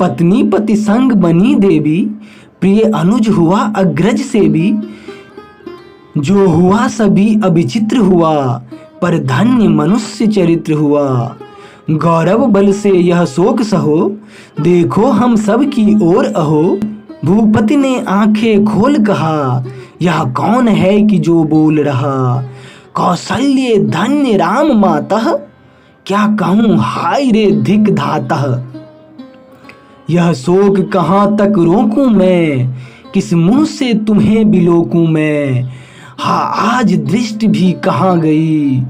पत्नी पति संग बनी देवी, प्रिय अनुज हुआ अग्रज से भी। जो हुआ सभी अभिचित्र हुआ, पर धन्य मनुष्य चरित्र हुआ। गौरव बल से यह शोक सहो, देखो हम सब की ओर अहो। भूपति ने आंखें खोल कहा, यह कौन है कि जो बोल रहा। कौसल्य धन्य राम मातः, क्या कहूँ हाय रे धिक धातः। यह शोक कहाँ तक रोकूं मैं, किस मुंह से तुम्हें बिलोकूं मैं। हाँ आज दृष्टि भी कहाँ गई,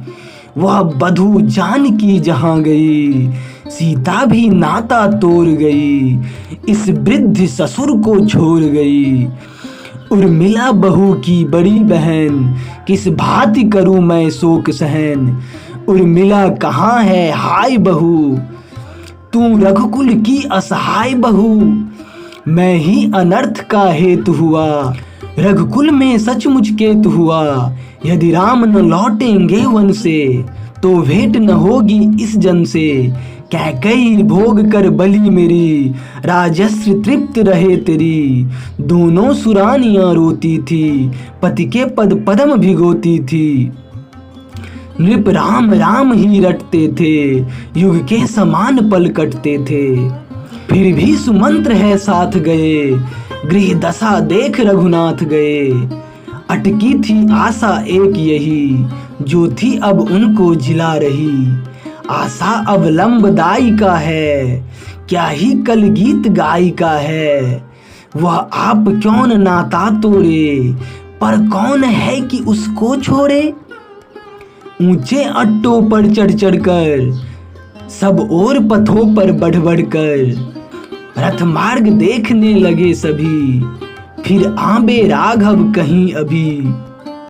वह बधू जानकी जहाँ गई। सीता भी नाता तोड़ गई, इस वृद्ध ससुर को छोड़ गई। उर्मिला बहू की बड़ी बहन, किस भांति करूं मैं शोक सहन। उर्मिला कहाँ है हाय बहू, तू रघुकुल की असहाय बहू। मैं ही अनर्थ का हेतु हुआ, रघुकुल में सचमुच केतु हुआ। यदि राम न लौटेंगे वन से, तो भेंट न होगी इस जन से। कैकई भोग कर बलि मेरी, राजस्व तृप्त रहे तेरी। दोनों सुरानियां रोती थी, पति के पद पद्म भिगोती थी। नृप राम राम ही रटते थे, युग के समान पल कटते थे। फिर भी सुमंत्र है साथ गए, गृह दशा देख रघुनाथ गए। अटकी थी आशा एक यही, जो थी अब उनको जिला रही। आशा अब लंबदाई का है, क्या ही कल गीत गाई का है। वह आप क्यों न नाता तोड़े, पर कौन है कि उसको छोड़े। ऊंचे अट्टों पर चढ़ चढ़ कर, सब और पथों पर बढ़ बढ़ कर। रथ मार्ग देखने लगे सभी, फिर आंबे राघव कहीं अभी।